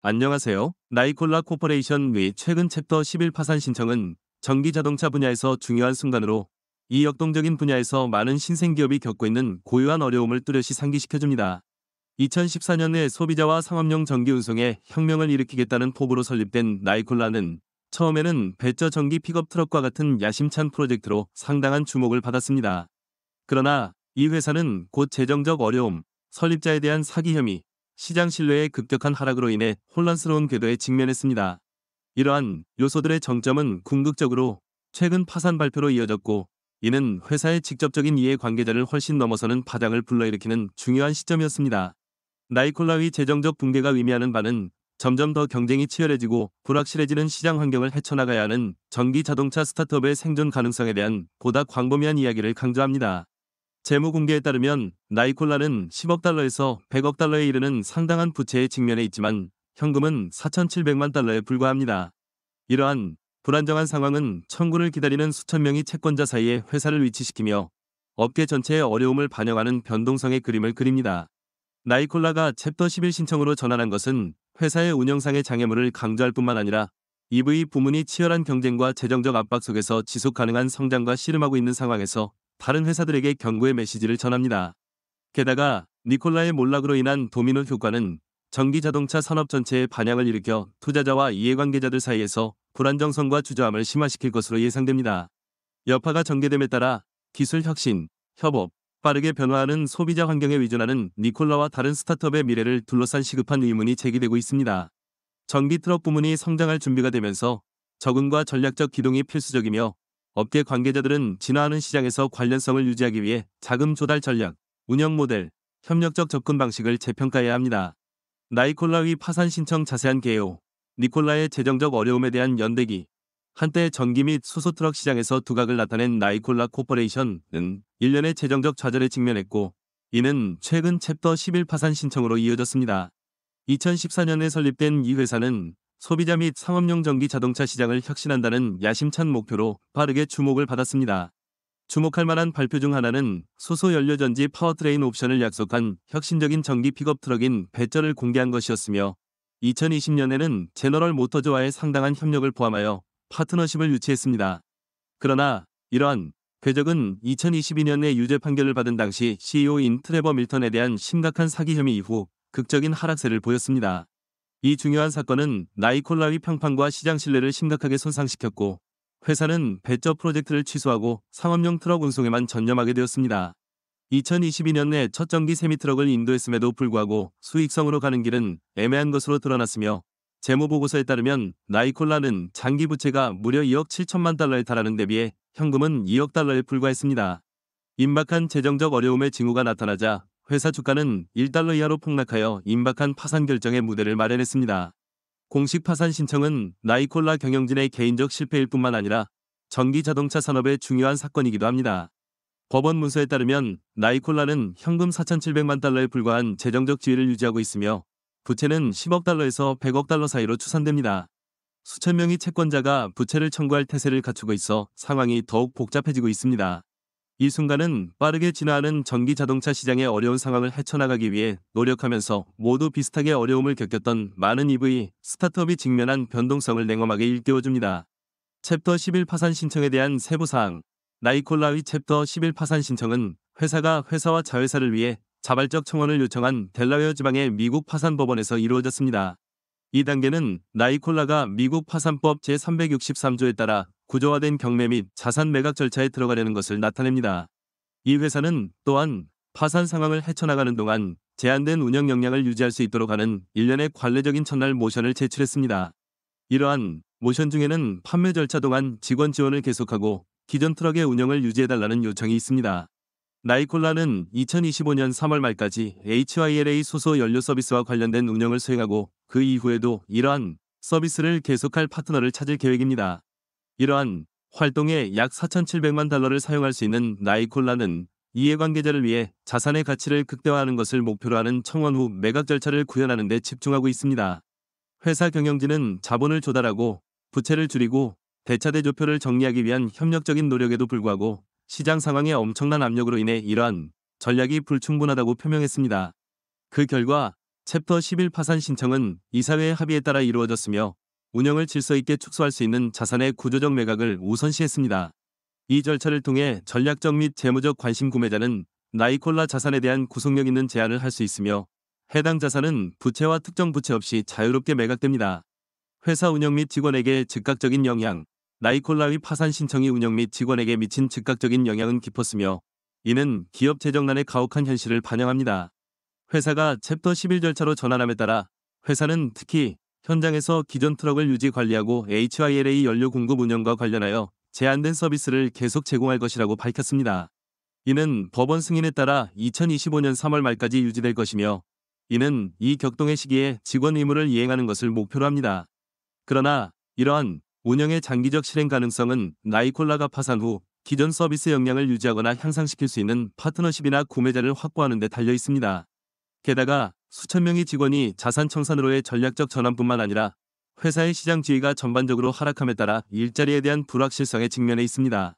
안녕하세요. 나이콜라 코퍼레이션의 최근 챕터 11 파산 신청은 전기 자동차 분야에서 중요한 순간으로 이 역동적인 분야에서 많은 신생기업이 겪고 있는 고유한 어려움을 뚜렷이 상기시켜줍니다. 2014년에 소비자와 상업용 전기 운송에 혁명을 일으키겠다는 포부로 설립된 나이콜라는 처음에는 배저 전기 픽업 트럭과 같은 야심찬 프로젝트로 상당한 주목을 받았습니다. 그러나 이 회사는 곧 재정적 어려움, 설립자에 대한 사기 혐의, 시장 신뢰의 급격한 하락으로 인해 혼란스러운 궤도에 직면했습니다. 이러한 요소들의 정점은 궁극적으로 최근 파산 발표로 이어졌고, 이는 회사의 직접적인 이해관계자를 훨씬 넘어서는 파장을 불러일으키는 중요한 시점이었습니다. 나이콜라의 재정적 붕괴가 의미하는 바는 점점 더 경쟁이 치열해지고 불확실해지는 시장 환경을 헤쳐나가야 하는 전기 자동차 스타트업의 생존 가능성에 대한 보다 광범위한 이야기를 강조합니다. 재무 공개에 따르면 나이콜라는 10억 달러에서 100억 달러에 이르는 상당한 부채에 직면해 있지만 현금은 4,700만 달러에 불과합니다. 이러한 불안정한 상황은 청구를 기다리는 수천 명의 채권자 사이에 회사를 위치시키며 업계 전체의 어려움을 반영하는 변동성의 그림을 그립니다. 나이콜라가 챕터 11 신청으로 전환한 것은 회사의 운영상의 장애물을 강조할 뿐만 아니라 EV 부문이 치열한 경쟁과 재정적 압박 속에서 지속 가능한 성장과 씨름하고 있는 상황에서 다른 회사들에게 경고의 메시지를 전합니다. 게다가 니콜라의 몰락으로 인한 도미노 효과는 전기 자동차 산업 전체에 반향을 일으켜 투자자와 이해관계자들 사이에서 불안정성과 주저함을 심화시킬 것으로 예상됩니다. 여파가 전개됨에 따라 기술 혁신, 협업, 빠르게 변화하는 소비자 환경에 의존하는 니콜라와 다른 스타트업의 미래를 둘러싼 시급한 의문이 제기되고 있습니다. 전기 트럭 부문이 성장할 준비가 되면서 적응과 전략적 기동이 필수적이며 업계 관계자들은 진화하는 시장에서 관련성을 유지하기 위해 자금 조달 전략, 운영 모델, 협력적 접근 방식을 재평가해야 합니다. 나이콜라의 파산 신청 자세한 개요. 니콜라의 재정적 어려움에 대한 연대기. 한때 전기 및 수소트럭 시장에서 두각을 나타낸 나이콜라 코퍼레이션은 일련의 재정적 좌절에 직면했고, 이는 최근 챕터 11 파산 신청으로 이어졌습니다. 2014년에 설립된 이 회사는 소비자 및 상업용 전기 자동차 시장을 혁신한다는 야심찬 목표로 빠르게 주목을 받았습니다. 주목할 만한 발표 중 하나는 수소 연료전지 파워트레인 옵션을 약속한 혁신적인 전기 픽업 트럭인 배저를 공개한 것이었으며, 2020년에는 제너럴 모터즈와의 상당한 협력을 포함하여 파트너십을 유치했습니다. 그러나 이러한 궤적은 2022년에 유죄 판결을 받은 당시 CEO인 트레버 밀턴에 대한 심각한 사기 혐의 이후 극적인 하락세를 보였습니다. 이 중요한 사건은 나이콜라의 평판과 시장 신뢰를 심각하게 손상시켰고, 회사는 배저 프로젝트를 취소하고 상업용 트럭 운송에만 전념하게 되었습니다. 2022년에 첫 전기 세미트럭을 인도했음에도 불구하고 수익성으로 가는 길은 애매한 것으로 드러났으며, 재무보고서에 따르면 나이콜라는 장기 부채가 무려 2억 7천만 달러에 달하는 데 비해 현금은 2억 달러에 불과했습니다. 임박한 재정적 어려움의 징후가 나타나자 회사 주가는 1달러 이하로 폭락하여 임박한 파산 결정의 무대를 마련했습니다. 공식 파산 신청은 나이콜라 경영진의 개인적 실패일 뿐만 아니라 전기 자동차 산업의 중요한 사건이기도 합니다. 법원 문서에 따르면 나이콜라는 현금 4,700만 달러에 불과한 재정적 지위를 유지하고 있으며 부채는 10억 달러에서 100억 달러 사이로 추산됩니다. 수천 명의 채권자가 부채를 청구할 태세를 갖추고 있어 상황이 더욱 복잡해지고 있습니다. 이 순간은 빠르게 진화하는 전기 자동차 시장의 어려운 상황을 헤쳐나가기 위해 노력하면서 모두 비슷하게 어려움을 겪었던 많은 EV 스타트업이 직면한 변동성을 냉엄하게 일깨워줍니다. 챕터 11 파산 신청에 대한 세부사항. 나이콜라의 챕터 11 파산 신청은 회사가 회사와 자회사를 위해 자발적 청원을 요청한 델라웨어 지방의 미국 파산법원에서 이루어졌습니다. 이 단계는 나이콜라가 미국 파산법 제363조에 따라 구조화된 경매 및 자산 매각 절차에 들어가려는 것을 나타냅니다. 이 회사는 또한 파산 상황을 헤쳐나가는 동안 제한된 운영 역량을 유지할 수 있도록 하는 일련의 관례적인 첫날 모션을 제출했습니다. 이러한 모션 중에는 판매 절차 동안 직원 지원을 계속하고 기존 트럭의 운영을 유지해달라는 요청이 있습니다. 나이콜라는 2025년 3월 말까지 HYLA 수소 연료 서비스와 관련된 운영을 수행하고 그 이후에도 이러한 서비스를 계속할 파트너를 찾을 계획입니다. 이러한 활동에 약 4,700만 달러를 사용할 수 있는 나이콜라는 이해관계자를 위해 자산의 가치를 극대화하는 것을 목표로 하는 청원 후 매각 절차를 구현하는 데 집중하고 있습니다. 회사 경영진은 자본을 조달하고 부채를 줄이고 대차 대조표를 정리하기 위한 협력적인 노력에도 불구하고 시장 상황의 엄청난 압력으로 인해 이러한 전략이 불충분하다고 표명했습니다. 그 결과 챕터 11 파산 신청은 이사회의 합의에 따라 이루어졌으며 운영을 질서 있게 축소할 수 있는 자산의 구조적 매각을 우선시했습니다. 이 절차를 통해 전략적 및 재무적 관심 구매자는 나이콜라 자산에 대한 구속력 있는 제안을 할 수 있으며 해당 자산은 부채와 특정 부채 없이 자유롭게 매각됩니다. 회사 운영 및 직원에게 즉각적인 영향. 나이콜라의 파산 신청이 운영 및 직원에게 미친 즉각적인 영향은 깊었으며 이는 기업 재정난의 가혹한 현실을 반영합니다. 회사가 챕터 11 절차로 전환함에 따라 회사는 특히 현장에서 기존 트럭을 유지 관리하고 HYLA 연료 공급 운영과 관련하여 제한된 서비스를 계속 제공할 것이라고 밝혔습니다. 이는 법원 승인에 따라 2025년 3월 말까지 유지될 것이며 이는 이 격동의 시기에 직원 의무를 이행하는 것을 목표로 합니다. 그러나 이러한 운영의 장기적 실행 가능성은 나이콜라가 파산 후 기존 서비스 역량을 유지하거나 향상시킬 수 있는 파트너십이나 구매자를 확보하는 데 달려 있습니다. 게다가 수천 명의 직원이 자산 청산으로의 전략적 전환뿐만 아니라 회사의 시장 지위가 전반적으로 하락함에 따라 일자리에 대한 불확실성에 직면해 있습니다.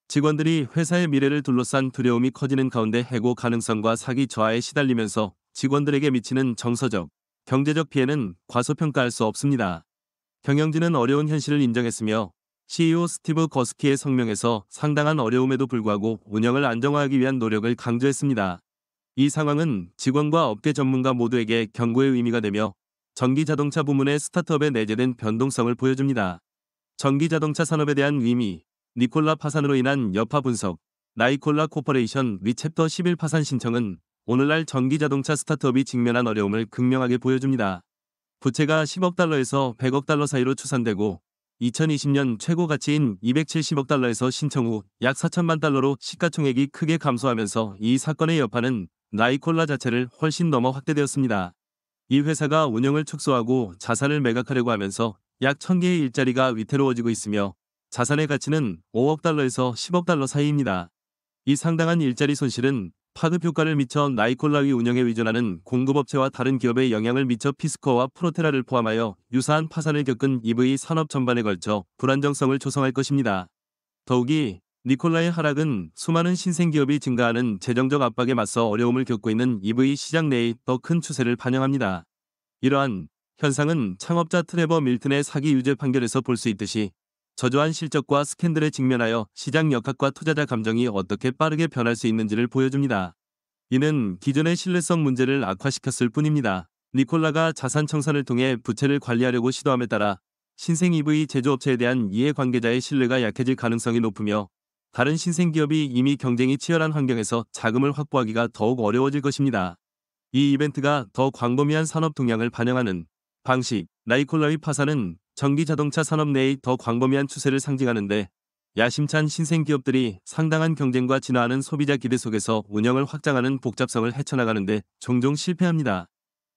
직원들이 회사의 미래를 둘러싼 두려움이 커지는 가운데 해고 가능성과 사기 저하에 시달리면서 직원들에게 미치는 정서적, 경제적 피해는 과소평가할 수 없습니다. 경영진은 어려운 현실을 인정했으며 CEO 스티브 거스키의 성명에서 상당한 어려움에도 불구하고 운영을 안정화하기 위한 노력을 강조했습니다. 이 상황은 직원과 업계 전문가 모두에게 경고의 의미가 되며 전기자동차 부문의 스타트업에 내재된 변동성을 보여줍니다. 전기자동차 산업에 대한 의미, 니콜라 파산으로 인한 여파 분석, 나이콜라 코퍼레이션 위 챕터 11 파산 신청은 오늘날 전기자동차 스타트업이 직면한 어려움을 극명하게 보여줍니다. 부채가 10억 달러에서 100억 달러 사이로 추산되고 2020년 최고 가치인 270억 달러에서 신청 후 약 4천만 달러로 시가총액이 크게 감소하면서 이 사건의 여파는 나이콜라 자체를 훨씬 넘어 확대되었습니다. 이 회사가 운영을 축소하고 자산을 매각하려고 하면서 약 1000개의 일자리가 위태로워지고 있으며 자산의 가치는 5억 달러에서 10억 달러 사이입니다. 이 상당한 일자리 손실은 파급 효과를 미쳐 나이콜라의 운영에 의존하는 공급업체와 다른 기업에 영향을 미쳐 피스코와 프로테라를 포함하여 유사한 파산을 겪은 EV 산업 전반에 걸쳐 불안정성을 조성할 것입니다. 더욱이 니콜라의 하락은 수많은 신생기업이 증가하는 재정적 압박에 맞서 어려움을 겪고 있는 EV 시장 내의 더 큰 추세를 반영합니다. 이러한 현상은 창업자 트레버 밀튼의 사기 유죄 판결에서 볼 수 있듯이 저조한 실적과 스캔들에 직면하여 시장 역학과 투자자 감정이 어떻게 빠르게 변할 수 있는지를 보여줍니다. 이는 기존의 신뢰성 문제를 악화시켰을 뿐입니다. 니콜라가 자산 청산을 통해 부채를 관리하려고 시도함에 따라 신생 EV 제조업체에 대한 이해관계자의 신뢰가 약해질 가능성이 높으며 다른 신생기업이 이미 경쟁이 치열한 환경에서 자금을 확보하기가 더욱 어려워질 것입니다. 이 이벤트가 더 광범위한 산업 동향을 반영하는 방식, 나이콜라의 파산은 전기자동차 산업 내의 더 광범위한 추세를 상징하는데 야심찬 신생기업들이 상당한 경쟁과 진화하는 소비자 기대 속에서 운영을 확장하는 복잡성을 헤쳐나가는데 종종 실패합니다.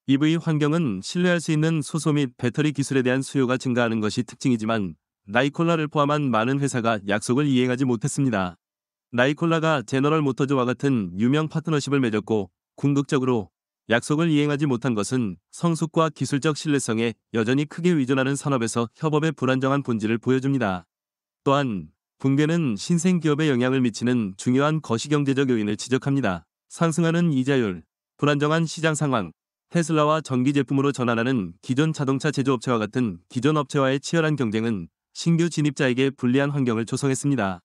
EV 환경은 신뢰할 수 있는 수소 및 배터리 기술에 대한 수요가 증가하는 것이 특징이지만 나이콜라를 포함한 많은 회사가 약속을 이행하지 못했습니다. 나이콜라가 제너럴 모터즈와 같은 유명 파트너십을 맺었고 궁극적으로 약속을 이행하지 못한 것은 성숙과 기술적 신뢰성에 여전히 크게 의존하는 산업에서 협업의 불안정한 본질을 보여줍니다. 또한 붕괴는 신생기업에 영향을 미치는 중요한 거시경제적 요인을 지적합니다. 상승하는 이자율, 불안정한 시장 상황, 테슬라와 전기 제품으로 전환하는 기존 자동차 제조업체와 같은 기존 업체와의 치열한 경쟁은 신규 진입자에게 불리한 환경을 조성했습니다.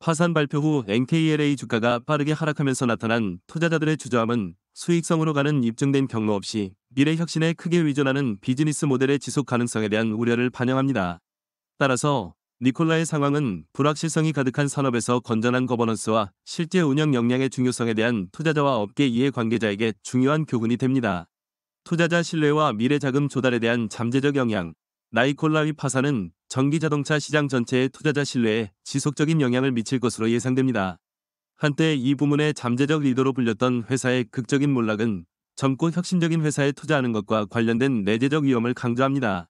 파산 발표 후 NKLA 주가가 빠르게 하락하면서 나타난 투자자들의 주저함은 수익성으로 가는 입증된 경로 없이 미래 혁신에 크게 의존하는 비즈니스 모델의 지속 가능성에 대한 우려를 반영합니다. 따라서 니콜라의 상황은 불확실성이 가득한 산업에서 건전한 거버넌스와 실제 운영 역량의 중요성에 대한 투자자와 업계 이해 관계자에게 중요한 교훈이 됩니다. 투자자 신뢰와 미래 자금 조달에 대한 잠재적 영향. 나이콜라의 파산은 전기자동차 시장 전체의 투자자 신뢰에 지속적인 영향을 미칠 것으로 예상됩니다. 한때 이 부문의 잠재적 리더로 불렸던 회사의 극적인 몰락은 젊고 혁신적인 회사에 투자하는 것과 관련된 내재적 위험을 강조합니다.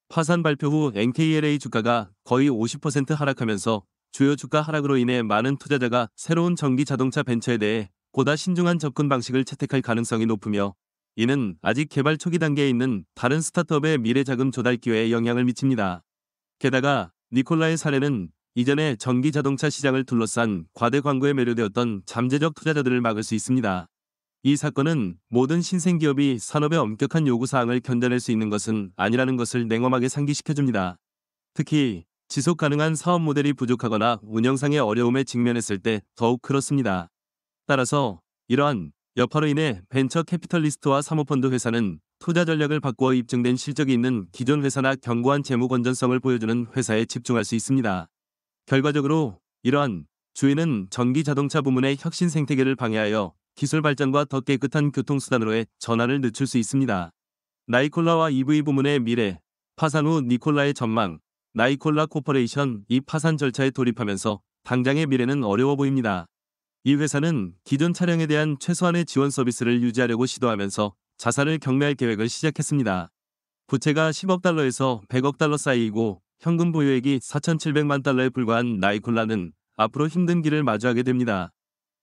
파산 발표 후 NKLA 주가가 거의 50% 하락하면서 주요 주가 하락으로 인해 많은 투자자가 새로운 전기 자동차 벤처에 대해 보다 신중한 접근 방식을 채택할 가능성이 높으며 이는 아직 개발 초기 단계에 있는 다른 스타트업의 미래 자금 조달 기회에 영향을 미칩니다. 게다가 니콜라의 사례는 이전에 전기 자동차 시장을 둘러싼 과대 광고에 매료되었던 잠재적 투자자들을 막을 수 있습니다. 이 사건은 모든 신생기업이 산업의 엄격한 요구사항을 견뎌낼 수 있는 것은 아니라는 것을 냉엄하게 상기시켜줍니다. 특히 지속 가능한 사업 모델이 부족하거나 운영상의 어려움에 직면했을 때 더욱 그렇습니다. 따라서 이러한 여파로 인해 벤처 캐피털리스트와 사모펀드 회사는 투자 전략을 바꾸어 입증된 실적이 있는 기존 회사나 견고한 재무 건전성을 보여주는 회사에 집중할 수 있습니다. 결과적으로 이러한 주의는 전기 자동차 부문의 혁신 생태계를 방해하여 기술 발전과 더 깨끗한 교통수단으로의 전환을 늦출 수 있습니다. 나이콜라와 EV 부문의 미래, 파산 후 니콜라의 전망, 나이콜라 코퍼레이션 이 파산 절차에 돌입하면서 당장의 미래는 어려워 보입니다. 이 회사는 기존 차량에 대한 최소한의 지원 서비스를 유지하려고 시도하면서 자산을 경매할 계획을 시작했습니다. 부채가 10억 달러에서 100억 달러 사이이고 현금 보유액이 4,700만 달러에 불과한 나이콜라는 앞으로 힘든 길을 마주하게 됩니다.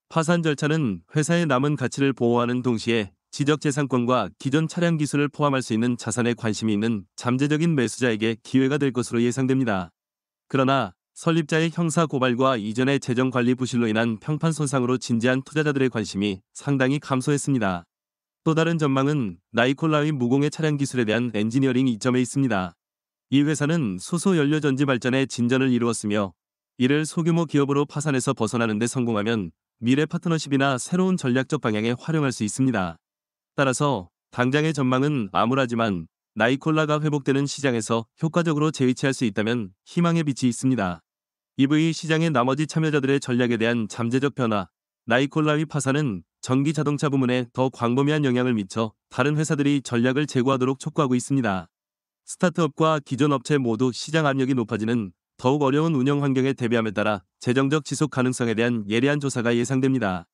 파산 절차는 회사의 남은 가치를 보호하는 동시에 지적재산권과 기존 차량 기술을 포함할 수 있는 자산에 관심이 있는 잠재적인 매수자에게 기회가 될 것으로 예상됩니다. 그러나 설립자의 형사 고발과 이전의 재정관리 부실로 인한 평판 손상으로 진지한 투자자들의 관심이 상당히 감소했습니다. 또 다른 전망은 나이콜라의 무공해 차량 기술에 대한 엔지니어링 이점에 있습니다. 이 회사는 수소 연료 전지 발전에 진전을 이루었으며 이를 소규모 기업으로 파산해서 벗어나는 데 성공하면 미래 파트너십이나 새로운 전략적 방향에 활용할 수 있습니다. 따라서 당장의 전망은 암울하지만 나이콜라가 회복되는 시장에서 효과적으로 재위치할 수 있다면 희망의 빛이 있습니다. EV 시장의 나머지 참여자들의 전략에 대한 잠재적 변화, 나이콜라의 파산은 전기 자동차 부문에 더 광범위한 영향을 미쳐 다른 회사들이 전략을 제고하도록 촉구하고 있습니다. 스타트업과 기존 업체 모두 시장 압력이 높아지는 더욱 어려운 운영 환경에 대비함에 따라 재정적 지속 가능성에 대한 예리한 조사가 예상됩니다.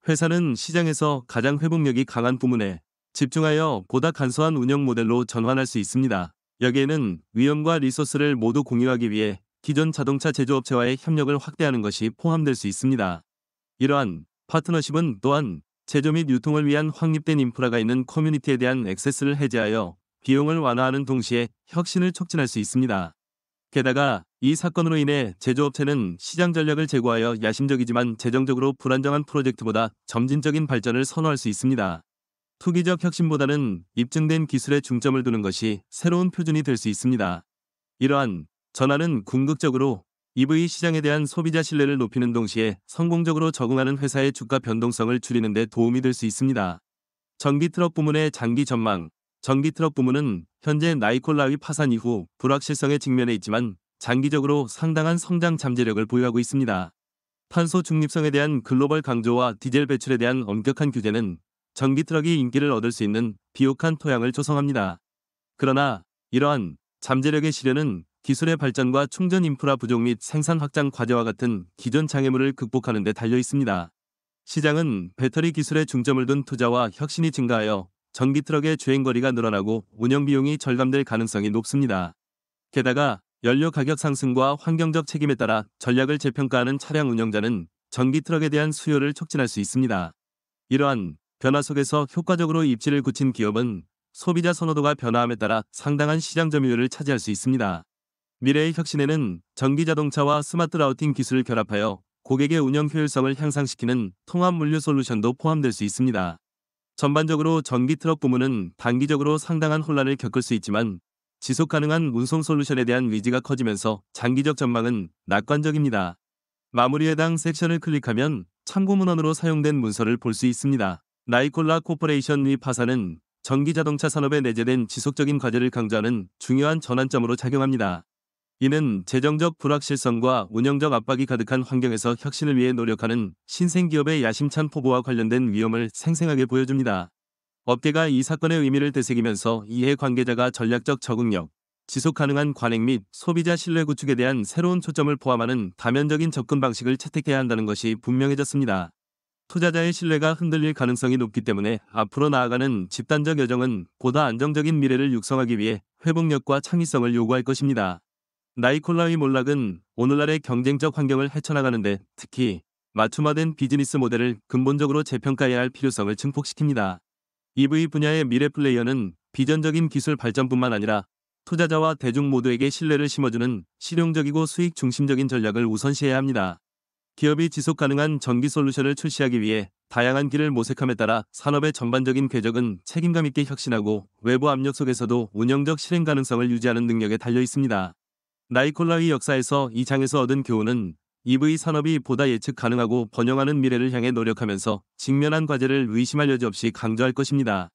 회사는 시장에서 가장 회복력이 강한 부문에 집중하여 보다 간소한 운영 모델로 전환할 수 있습니다. 여기에는 위험과 리소스를 모두 공유하기 위해 기존 자동차 제조업체와의 협력을 확대하는 것이 포함될 수 있습니다. 이러한 파트너십은 또한 제조 및 유통을 위한 확립된 인프라가 있는 커뮤니티에 대한 액세스를 해제하여 비용을 완화하는 동시에 혁신을 촉진할 수 있습니다. 게다가 이 사건으로 인해 제조업체는 시장 전략을 제고하여 야심적이지만 재정적으로 불안정한 프로젝트보다 점진적인 발전을 선호할 수 있습니다. 투기적 혁신보다는 입증된 기술에 중점을 두는 것이 새로운 표준이 될 수 있습니다. 이러한 전환은 궁극적으로 EV 시장에 대한 소비자 신뢰를 높이는 동시에 성공적으로 적응하는 회사의 주가 변동성을 줄이는 데 도움이 될 수 있습니다. 전기트럭 부문의 장기 전망. 전기트럭 부문은 현재 나이콜라의 파산 이후 불확실성에 직면해 있지만 장기적으로 상당한 성장 잠재력을 보유하고 있습니다. 탄소 중립성에 대한 글로벌 강조와 디젤 배출에 대한 엄격한 규제는 전기트럭이 인기를 얻을 수 있는 비옥한 토양을 조성합니다. 그러나 이러한 잠재력의 실현은 기술의 발전과 충전 인프라 부족 및 생산 확장 과제와 같은 기존 장애물을 극복하는 데 달려 있습니다. 시장은 배터리 기술에 중점을 둔 투자와 혁신이 증가하여 전기트럭의 주행거리가 늘어나고 운영비용이 절감될 가능성이 높습니다. 게다가 연료 가격 상승과 환경적 책임에 따라 전략을 재평가하는 차량 운영자는 전기트럭에 대한 수요를 촉진할 수 있습니다. 이러한 변화 속에서 효과적으로 입지를 굳힌 기업은 소비자 선호도가 변화함에 따라 상당한 시장 점유율을 차지할 수 있습니다. 미래의 혁신에는 전기자동차와 스마트 라우팅 기술을 결합하여 고객의 운영 효율성을 향상시키는 통합 물류 솔루션도 포함될 수 있습니다. 전반적으로 전기트럭 부문은 단기적으로 상당한 혼란을 겪을 수 있지만 지속 가능한 운송 솔루션에 대한 의지가 커지면서 장기적 전망은 낙관적입니다. 마무리에 해당 섹션을 클릭하면 참고 문헌으로 사용된 문서를 볼 수 있습니다. 나이콜라 코퍼레이션의 파산은 전기자동차 산업에 내재된 지속적인 과제를 강조하는 중요한 전환점으로 작용합니다. 이는 재정적 불확실성과 운영적 압박이 가득한 환경에서 혁신을 위해 노력하는 신생기업의 야심찬 포부와 관련된 위험을 생생하게 보여줍니다. 업계가 이 사건의 의미를 되새기면서 이해 관계자가 전략적 적응력, 지속 가능한 관행 및 소비자 신뢰 구축에 대한 새로운 초점을 포함하는 다면적인 접근 방식을 채택해야 한다는 것이 분명해졌습니다. 투자자의 신뢰가 흔들릴 가능성이 높기 때문에 앞으로 나아가는 집단적 여정은 보다 안정적인 미래를 육성하기 위해 회복력과 창의성을 요구할 것입니다. 나이콜라의 몰락은 오늘날의 경쟁적 환경을 헤쳐나가는데 특히 맞춤화된 비즈니스 모델을 근본적으로 재평가해야 할 필요성을 증폭시킵니다. EV 분야의 미래 플레이어는 비전적인 기술 발전뿐만 아니라 투자자와 대중 모두에게 신뢰를 심어주는 실용적이고 수익 중심적인 전략을 우선시해야 합니다. 기업이 지속 가능한 전기 솔루션을 출시하기 위해 다양한 길을 모색함에 따라 산업의 전반적인 궤적은 책임감 있게 혁신하고 외부 압력 속에서도 운영적 실행 가능성을 유지하는 능력에 달려 있습니다. 나이콜라의 역사에서 이 장에서 얻은 교훈은 EV 산업이 보다 예측 가능하고 번영하는 미래를 향해 노력하면서 직면한 과제를 의심할 여지 없이 강조할 것입니다.